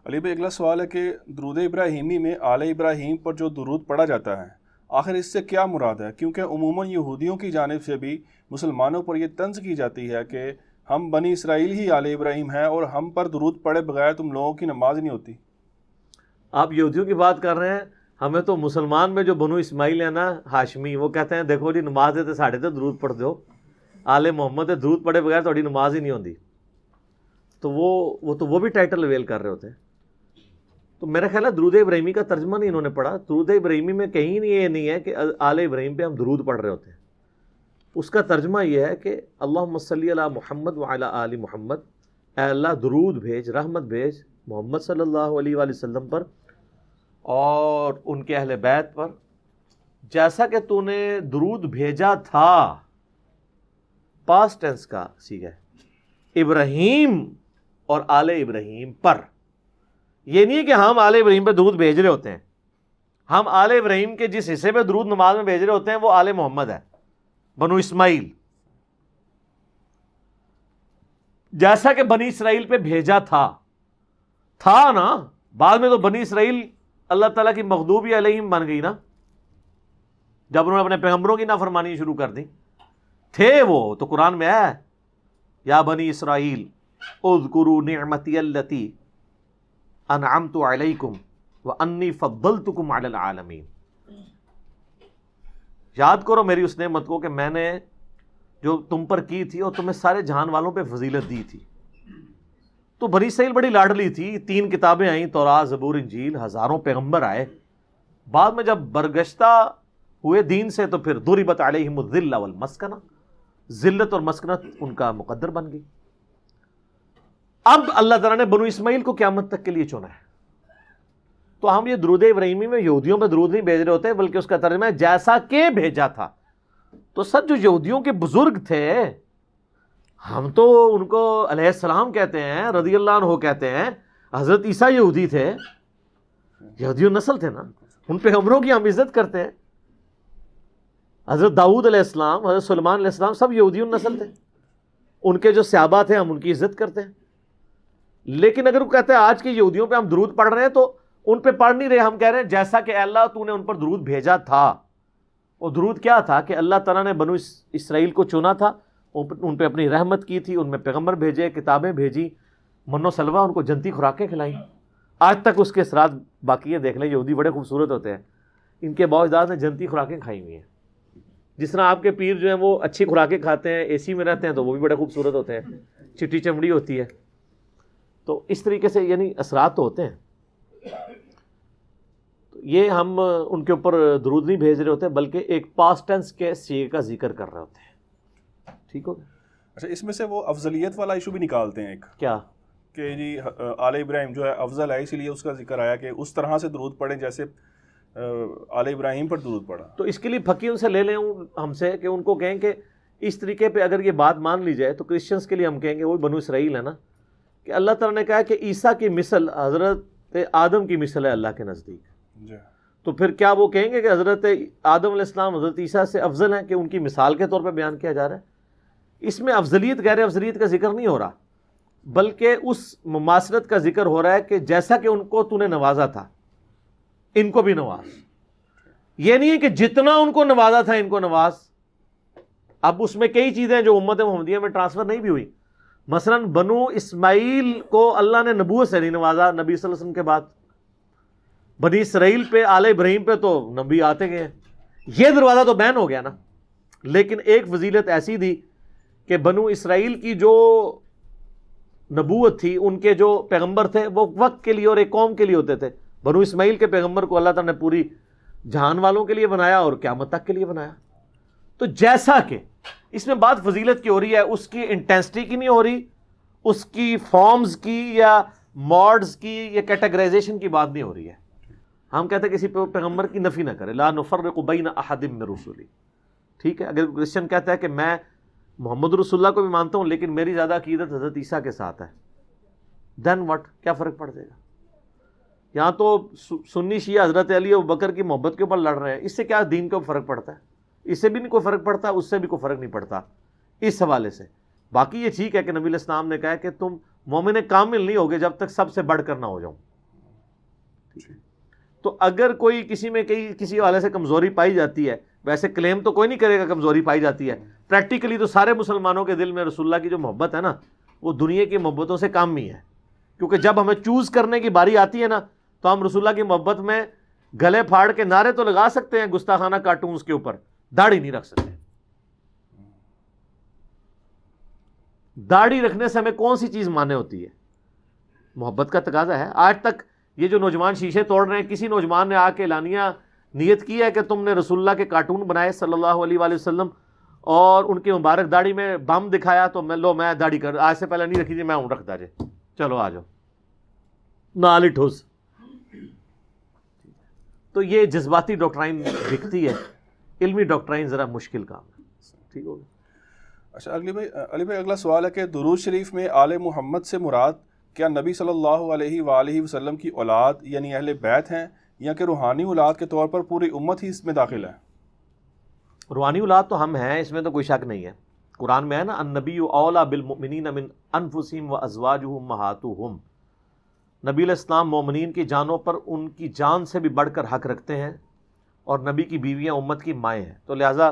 علی بھائی اگلا سوال ہے کہ درود ابراہیمی میں آل ابراہیم پر جو درود پڑھا جاتا ہے آخر اس سے کیا مراد ہے؟ کیونکہ عموماً یہودیوں کی جانب سے بھی مسلمانوں پر یہ طنز کی جاتی ہے کہ ہم بنی اسرائیل ہی آل ابراہیم ہیں اور ہم پر درود پڑھے بغیر تم لوگوں کی نماز نہیں ہوتی۔ آپ یہودیوں کی بات کر رہے ہیں، ہمیں تو مسلمان میں جو بنو اسماعیل ہے نا ہاشمی، وہ کہتے ہیں دیکھو جی نماز ہے تو ساڑھے تے درود پڑھ دو، آل محمد درود پڑھے بغیر تھوڑی نماز ہی نہیں ہوتی۔ تو وہ بھی ٹائٹل اویل کر رہے ہوتے ہیں۔ تو میرا خیال ہے درود ابراہیمی کا ترجمہ نہیں انہوں نے پڑھا۔ درود ابراہیمی میں کہیں نہیں یہ نہیں ہے کہ آل ابراہیم پہ ہم درود پڑھ رہے ہوتے ہیں۔ اس کا ترجمہ یہ ہے کہ اللہم صلی علی محمد وعلی آل محمد، اے اللہ درود بھیج، رحمت بھیج محمد صلی اللہ علیہ وآلہ وسلم پر اور ان کے اہل بیت پر، جیسا کہ تو نے درود بھیجا تھا، پاسٹ ٹینس کا سیغہ ہے، ابراہیم اور آل ابراہیم پر۔ یہ نہیں ہے کہ ہم آل ابراہیم پہ درود بھیج رہے ہوتے ہیں، ہم آل ابراہیم کے جس حصے پہ درود نماز میں بھیج رہے ہوتے ہیں وہ آل محمد ہے، بنو اسماعیل، جیسا کہ بنی اسرائیل پہ بھیجا تھا نا۔ بعد میں تو بنی اسرائیل اللہ تعالیٰ کی مغضوبی علیہم بن گئی نا، جب انہوں نے اپنے پیغمبروں کی نافرمانی شروع کر دی۔ تھے وہ تو قرآن میں ہے یا بنی اسرائیل اذکروا نعمتی التی انعمت علیکم وانی فضلتکم علی العالمین، یاد کرو میری اس نعمت کو کہ میں نے جو تم پر کی تھی اور تمہیں سارے جہان والوں پہ فضیلت دی تھی۔ تو بنی اسرائیل بڑی لاڈلی تھی، 3 کتابیں آئیں، تورات، زبور، انجیل، ہزاروں پیغمبر آئے۔ بعد میں جب برگشتہ ہوئے دین سے تو پھر ضربت علیہم الذلہ والمسکنہ، ذلت اور مسکنت ان کا مقدر بن گئی۔ اب اللہ تعالیٰ نے بنو اسماعیل کو قیامت تک کے لیے چنا ہے۔ تو ہم یہ درود ابراہیمی میں یہودیوں پہ درود نہیں بھیج رہے ہوتے، بلکہ اس کا ترجمہ ہے جیسا کہ بھیجا تھا۔ تو سر جو یہودیوں کے بزرگ تھے، ہم تو ان کو علیہ السلام کہتے ہیں، رضی اللہ عنہ کہتے ہیں۔ حضرت عیسیٰ یہودی تھے، یہودی نسل تھے نا، ان پیغمبروں کی ہم عزت کرتے ہیں۔ حضرت داؤد علیہ السلام، حضرت سلیمان علیہ السلام سب یہودی نسل تھے، ان کے جو صحابہ تھے ہم ان کی عزت کرتے ہیں۔ لیکن اگر وہ کہتے ہیں آج کے یہودیوں پہ ہم درود پڑھ رہے ہیں، تو ان پہ پڑھ نہیں رہے، ہم کہہ رہے ہیں جیسا کہ اے اللہ تو نے ان پر درود بھیجا تھا۔ اور درود کیا تھا کہ اللہ تعالیٰ نے بنو اسرائیل کو چنا تھا، ان پہ اپنی رحمت کی تھی، ان میں پیغمبر بھیجے، کتابیں بھیجی، من و سلوہ، ان کو جنتی خوراکیں کھلائیں۔ آج تک اس کے اثرات باقی ہے، دیکھ لیں یہودی بڑے خوبصورت ہوتے ہیں، ان کے باؤ اجداد نے جنتی خوراکیں کھائی ہوئی ہیں۔ جس طرح آپ کے پیر جو ہیں وہ اچھی خوراکیں کھاتے ہیں، اے سی میں رہتے ہیں، تو وہ بھی بڑے خوبصورت ہوتے ہیں، چٹی چمڑی ہوتی ہے۔ تو اس طریقے سے یعنی اثرات تو ہوتے ہیں۔ تو یہ ہم ان کے اوپر درود نہیں بھیج رہے ہوتے، بلکہ ایک پاسٹ ٹینس کے سیغے کا ذکر کر رہے ہوتے ہیں۔ ٹھیک ہو گیا؟ اچھا، اس میں سے وہ افضلیت والا ایشو بھی نکالتے ہیں ایک، کیا کہ جی آل ابراہیم جو ہے افضل ہے، اسی لیے اس کا ذکر آیا کہ اس طرح سے درود پڑھیں جیسے آل ابراہیم پر درود پڑھا۔ تو اس کے لیے پھکی ان سے لے لیں ہم سے کہ ان کو کہیں کہ اس طریقے پہ اگر یہ بات مان لی جائے تو کرسچنس کے لیے ہم کہیں گے وہی بنو اسرائیل ہے نا، کہ اللہ تعالیٰ نے کہا کہ عیسیٰ کی مثل حضرت آدم کی مثل ہے اللہ کے نزدیک۔ جی، تو پھر کیا وہ کہیں گے کہ حضرت آدم علیہ السلام حضرت عیسیٰ سے افضل ہیں، کہ ان کی مثال کے طور پہ بیان کیا جا رہا ہے؟ اس میں افضلیت غیر افضلیت کا ذکر نہیں ہو رہا، بلکہ اس مماثلت کا ذکر ہو رہا ہے کہ جیسا کہ ان کو تو نے نوازا تھا ان کو بھی نواز۔ یہ نہیں ہے کہ جتنا ان کو نوازا تھا ان کو نواز۔ اب اس میں کئی چیزیں جو امت محمدیہ میں ٹرانسفر نہیں بھی ہوئی، مثلا بنو اسماعیل کو اللہ نے نبوت سے نہیں نوازا نبی صلی اللہ علیہ وسلم کے بعد، بنی اسرائیل پہ آل ابراہیم پہ تو نبی آتے گئے ہیں، یہ دروازہ تو بین ہو گیا نا۔ لیکن ایک فضیلت ایسی تھی کہ بنو اسرائیل کی جو نبوت تھی، ان کے جو پیغمبر تھے وہ وقت کے لیے اور ایک قوم کے لیے ہوتے تھے۔ بنو اسماعیل کے پیغمبر کو اللہ تعالیٰ نے پوری جہان والوں کے لیے بنایا اور قیامت تک کے لیے بنایا۔ تو جیسا کہ اس میں بات فضیلت کی ہو رہی ہے، اس کی انٹینسٹی کی نہیں ہو رہی، اس کی فارمز کی یا موڈز کی یا کیٹیگرائزیشن کی بات نہیں ہو رہی ہے۔ ہم کہتے ہیں کسی پیغمبر کی نفی نہ کرے، لا نفرق بین احد من رسلی۔ ٹھیک ہے، اگر کرسچن کہتا ہے کہ میں محمد رسول اللہ کو بھی مانتا ہوں لیکن میری زیادہ عقیدت حضرت عیسیٰ کے ساتھ ہے، دین واٹ، کیا فرق پڑ جائے گا؟ یہاں تو سنی شیعہ حضرت علی اور بکر کی محبت کے اوپر لڑ رہے ہیں، اس سے کیا دین کا فرق پڑتا ہے؟ اس سے بھی نہیں کوئی فرق پڑتا، اس سے بھی کوئی فرق نہیں پڑتا اس حوالے سے۔ باقی یہ ٹھیک ہے کہ نبی علیہ السلام نے کہا کہ تم مومن کامل نہیں ہوگے جب تک سب سے بڑھ کر نہ ہو جاؤ۔ تو اگر کوئی کسی میں کسی والے سے کمزوری پائی جاتی ہے، ویسے کلیم تو کوئی نہیں کرے گا کمزوری پائی جاتی ہے، پریکٹیکلی تو سارے مسلمانوں کے دل میں رسول اللہ کی جو محبت ہے نا وہ دنیا کی محبتوں سے کم ہی ہے، کیونکہ جب ہمیں چوز کرنے کی باری آتی ہے نا تو ہم رسول اللہ کی محبت میں گلے پھاڑ کے نعرے تو لگا سکتے ہیں گستاخانہ کارٹونز کے اوپر، داڑھی نہیں رکھ سکتے۔ داڑھی رکھنے سے ہمیں کون سی چیز مانے ہوتی ہے؟ محبت کا تقاضا ہے۔ آج تک یہ جو نوجوان شیشے توڑ رہے ہیں، کسی نوجوان نے آ کے اعلانیہ نیت کی ہے کہ تم نے رسول اللہ کے کارٹون بنائے صلی اللہ علیہ وآلہ وسلم اور ان کی مبارک داڑھی میں بم دکھایا تو میں داڑھی کر آج سے پہلے نہیں رکھی تھی، میں ہوں رکھتا جے، چلو آ جاؤ نال ہی ٹھوس۔ تو یہ جذباتی ڈاکٹرائن دکھتی ہے، علمی ڈاکٹرائن ذرا مشکل کام ہے۔ ٹھیک ہوگا۔ اچھا علی بھائی اگلا سوال ہے کہ درود شریف میں آل محمد سے مراد کیا نبی صلی اللہ علیہ وآلہ وسلم کی اولاد یعنی اہل بیت ہیں، یا کہ روحانی اولاد کے طور پر پوری امت ہی اس میں داخل ہے؟ روحانی اولاد تو ہم ہیں، اس میں تو کوئی شک نہیں ہے۔ قرآن میں ہے نا النبی اولیٰ بالمؤمنین من انفسہم وازواجہ امہاتہم، نبی علیہ السلام مومنین کی جانوں پر ان کی جان سے بھی بڑھ کر حق رکھتے ہیں، اور نبی کی بیویاں امت کی مائیں ہیں، تو لہٰذا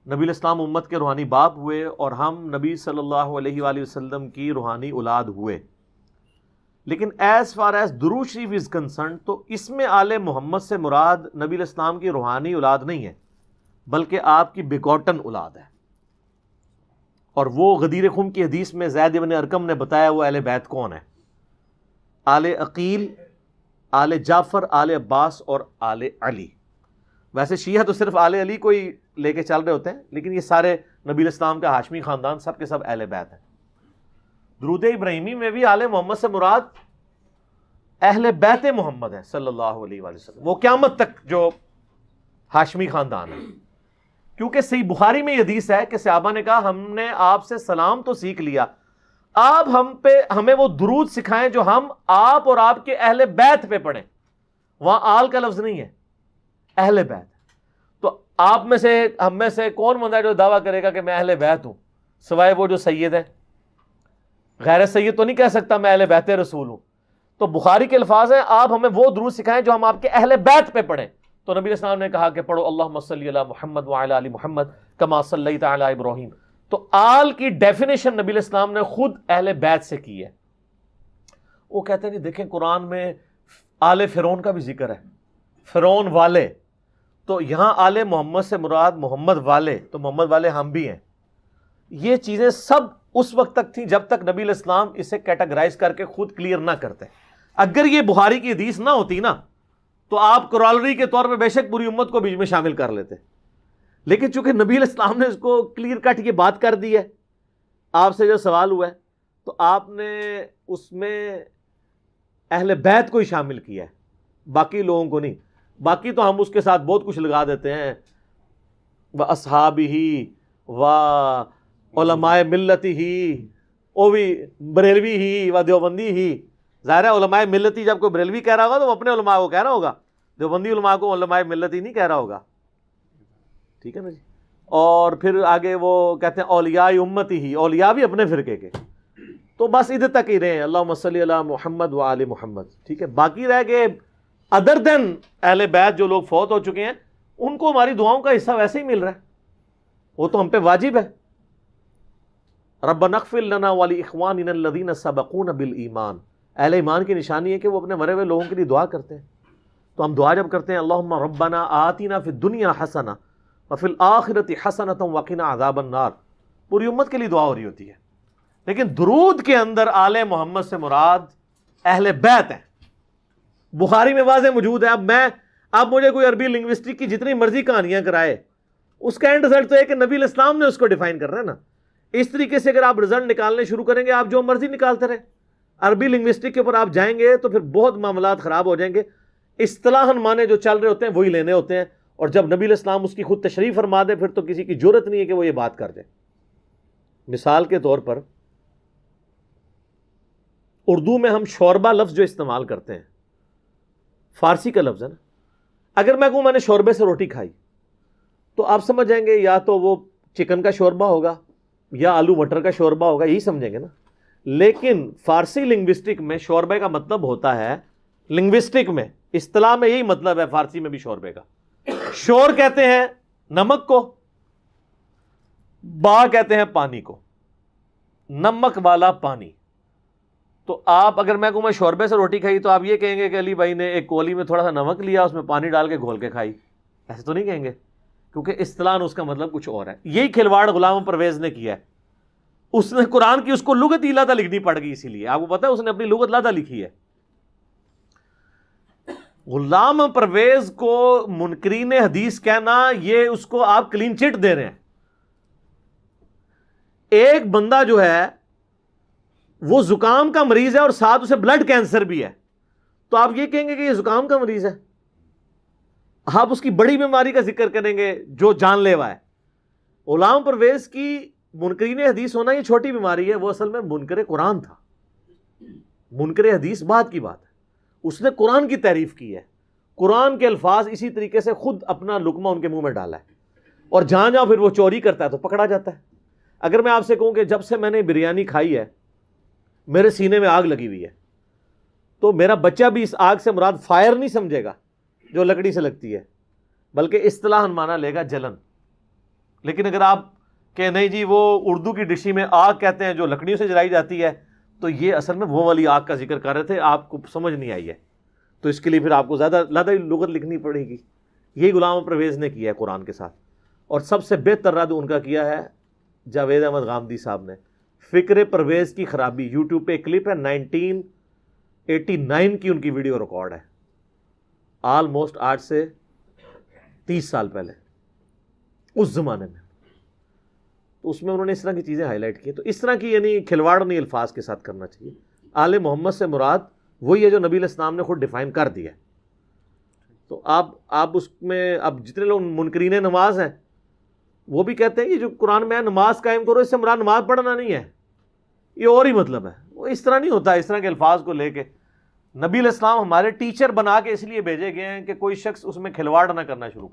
نبی علیہ السلام امت کے روحانی باپ ہوئے اور ہم نبی صلی اللہ علیہ وآلہ وسلم کی روحانی اولاد ہوئے۔ لیکن ایز فار ایز درود شریف از کنسرنڈ تو اس میں آل محمد سے مراد نبی علیہ السلام کی روحانی اولاد نہیں ہے، بلکہ آپ کی بیگوٹن اولاد ہے۔ اور وہ غدیر خم کی حدیث میں زید بن ارقم نے بتایا وہ اہل بیت کون ہے، آل عقیل، آل جعفر، آل عباس اور آل علی۔ ویسے شیعہ تو صرف آل علی کو ہی لے کے چل رہے ہوتے ہیں، لیکن یہ سارے نبی علیہ السلام کا ہاشمی خاندان سب کے سب اہل بیت ہیں۔ درود ابراہیمی میں بھی آل محمد سے مراد اہل بیت محمد ہے صلی اللہ علیہ وآلہ وسلم، وہ قیامت تک جو ہاشمی خاندان ہے، کیونکہ صحیح بخاری میں یہ حدیث ہے کہ صحابہ نے کہا ہم نے آپ سے سلام تو سیکھ لیا، آپ ہمیں وہ درود سکھائیں جو ہم آپ اور آپ کے اہل بیت پہ پڑھیں۔ وہاں آل کا لفظ نہیں ہے، اہل بیت۔ تو آپ میں سے ہم میں سے کون بندہ ہے جو دعویٰ کرے گا کہ میں اہل بیت ہوں، سوائے وہ جو سید ہے؟ غیر سید تو نہیں کہہ سکتا میں اہل بیت رسول ہوں۔ تو بخاری کے الفاظ ہیں آپ ہمیں وہ درود سکھائیں جو ہم آپ کے اہل بیت پہ پڑھیں۔ تو نبی علیہ السلام نے کہا کہ پڑھو اللہم صلی علی محمد وعلی آل محمد کما صلیت علی ابراہیم۔ تو آل کی ڈیفینیشن نبی علیہ السلام نے خود اہل بیت سے کی ہے۔ وہ کہتے ہیں کہ دیکھیں قرآن میں آل فرعون کا بھی ذکر ہے، فرعون والے، تو یہاں آل محمد سے مراد محمد والے، تو محمد والے ہم بھی ہیں۔ یہ چیزیں سب اس وقت تک تھیں جب تک نبی علیہ السلام اسے کیٹاگرائز کر کے خود کلیئر نہ کرتے۔ اگر یہ بخاری کی حدیث نہ ہوتی نا تو آپ کرالری کے طور پہ بے شک پوری امت کو بیچ میں شامل کر لیتے، لیکن چونکہ نبی علیہ السلام نے اس کو کلیئر کٹ یہ بات کر دی ہے، آپ سے جو سوال ہوا ہے تو آپ نے اس میں اہل بیت کو ہی شامل کیا ہے، باقی لوگوں کو نہیں۔ باقی تو ہم اس کے ساتھ بہت کچھ لگا دیتے ہیں، وَأَصْحَابِهِ وَعُلَمَاءِ مِلَّتِهِ، وہ بھی بریلوی ہی و دیوبندی ہی۔ ظاہر ہے علماء ملتی جب کوئی بریلوی کہہ رہا ہوگا تو وہ اپنے علماء کو کہہ رہا ہوگا، دیوبندی علماء کو علماء ملتی نہیں کہہ رہا ہوگا، ٹھیک ہے نا جی۔ اور پھر آگے وہ کہتے ہیں اولیاء امتی ہی، اولیاء بھی اپنے فرقے کے، تو بس ادھر تک ہی رہے ہیں اللہم صلی علی محمد و آل محمد، ٹھیک ہے۔ باقی رہ گئے ادر دین اہل بیت جو لوگ فوت ہو چکے ہیں، ان کو ہماری دعاؤں کا حصہ ویسے ہی مل رہا ہے، وہ تو ہم پہ واجب ہے۔ ربنا اغفر لنا ولاخواننا الذین سبقونا بالایمان، اہل ایمان کی نشانی ہے کہ وہ اپنے مرے ہوئے لوگوں کے لیے دعا کرتے ہیں۔ تو ہم دعا جب کرتے ہیں اللہم ربنا آتنا فی الدنیا حسنہ وفی الآخرۃ حسنۃ وقنا عذاب النار، پوری امت کے لیے دعا ہو رہی ہوتی ہے۔ لیکن درود کے اندر آل محمد سے مراد اہل بیت ہیں، بخاری میں واضح موجود ہے۔ اب مجھے کوئی عربی لنگوسٹک کی جتنی مرضی کہانیاں کرائے، اس کا اینڈ رزلٹ تو ہے کہ نبی علیہ السلام نے اس کو ڈیفائن کرنا ہے نا۔ اس طریقے سے اگر آپ رزلٹ نکالنے شروع کریں گے، آپ جو مرضی نکالتے رہے، عربی لنگوسٹک کے اوپر آپ جائیں گے تو پھر بہت معاملات خراب ہو جائیں گے۔ اصطلاحاً معنی جو چل رہے ہوتے ہیں وہی لینے ہوتے ہیں، اور جب نبی علیہ السلام اس کی خود تشریح فرما دے پھر تو کسی کی جرت نہیں ہے کہ وہ یہ بات کر دے۔ مثال کے طور پر اردو میں ہم شوربہ لفظ جو استعمال کرتے ہیں، فارسی کا لفظ ہے نا، اگر میں کہوں میں نے شوربے سے روٹی کھائی تو آپ سمجھ جائیں گے یا تو وہ چکن کا شوربہ ہوگا یا آلو مٹر کا شوربہ ہوگا، یہی سمجھیں گے نا۔ لیکن فارسی لنگوسٹک میں شوربے کا مطلب ہوتا ہے، لنگوسٹک میں اصطلاح میں یہی مطلب ہے فارسی میں بھی شوربے کا. شور کہتے ہیں نمک کو, با کہتے ہیں پانی کو, نمک والا پانی. تو آپ اگر میں کہوں میں شوربے سے روٹی کھائی تو آپ یہ کہیں گے کہ علی بھائی نے ایک کولی میں تھوڑا سا نمک لیا, اس میں پانی ڈال کے گھول کے کھائی, ایسے تو نہیں کہیں گے, کیونکہ اصطلاح اس کا مطلب کچھ اور ہے. یہی کھلواڑ غلام پرویز نے کیا ہے. اس نے قرآن کی اس کو لغت ہی لادہ لکھنی پڑ گئی, اسی لیے آپ کو پتا ہے اس نے اپنی لغت لادہ لکھی ہے. غلام پرویز کو منکرین حدیث کہنا, یہ اس کو آپ کلین چٹ دے رہے ہیں. ایک بندہ جو ہے وہ زکام کا مریض ہے اور ساتھ اسے بلڈ کینسر بھی ہے, تو آپ یہ کہیں گے کہ یہ زکام کا مریض ہے؟ آپ اس کی بڑی بیماری کا ذکر کریں گے جو جان لیوا ہے. غلام پرویز کی منکرین حدیث ہونا یہ چھوٹی بیماری ہے, وہ اصل میں منکر قرآن تھا. منکر حدیث بات کی بات ہے, اس نے قرآن کی تعریف کی ہے, قرآن کے الفاظ اسی طریقے سے خود اپنا لقمہ ان کے منہ میں ڈالا ہے, اور جہاں جہاں پھر وہ چوری کرتا ہے تو پکڑا جاتا ہے. اگر میں آپ سے کہوں کہ جب سے میں نے بریانی کھائی ہے میرے سینے میں آگ لگی ہوئی ہے, تو میرا بچہ بھی اس آگ سے مراد فائر نہیں سمجھے گا جو لکڑی سے لگتی ہے, بلکہ اصطلاحاً مانا لے گا جلن. لیکن اگر آپ کہ نہیں جی وہ اردو کی ڈشی میں آگ کہتے ہیں جو لکڑیوں سے جلائی جاتی ہے, تو یہ اصل میں وہ والی آگ کا ذکر کر رہے تھے, آپ کو سمجھ نہیں آئی ہے, تو اس کے لیے پھر آپ کو زیادہ لغت لکھنی پڑے گی. یہی غلام پرویز نے کیا ہے قرآن کے ساتھ, اور سب سے بہتر رد ان کا کیا ہے جاوید احمد غامدی صاحب نے. فکر پرویز کی خرابی, یوٹیوب پہ ایک کلپ ہے 1989 کی ان کی ویڈیو ریکارڈ ہے, آلموسٹ آج سے 30 سال پہلے, اس زمانے میں. تو اس میں انہوں نے اس طرح کی چیزیں ہائی لائٹ کی. تو اس طرح کی یعنی کھلواڑ نہیں الفاظ کے ساتھ کرنا چاہیے. آل محمد سے مراد وہی ہے جو نبی علیہ السلام نے خود ڈیفائن کر دیا. تو آپ اس میں اب جتنے لوگ منکرین نماز ہیں وہ بھی کہتے ہیں کہ جو قرآن میں ہے نماز قائم کرو, اس سے مراد نماز پڑھنا نہیں ہے, یہ اور ہی مطلب ہے. وہ اس طرح نہیں ہوتا. اس طرح کے الفاظ کو لے کے نبی علیہ السلام ہمارے ٹیچر بنا کے اس لیے بھیجے گئے ہیں کہ کوئی شخص اس میں کھلواڑ نہ کرنا شروع کرے.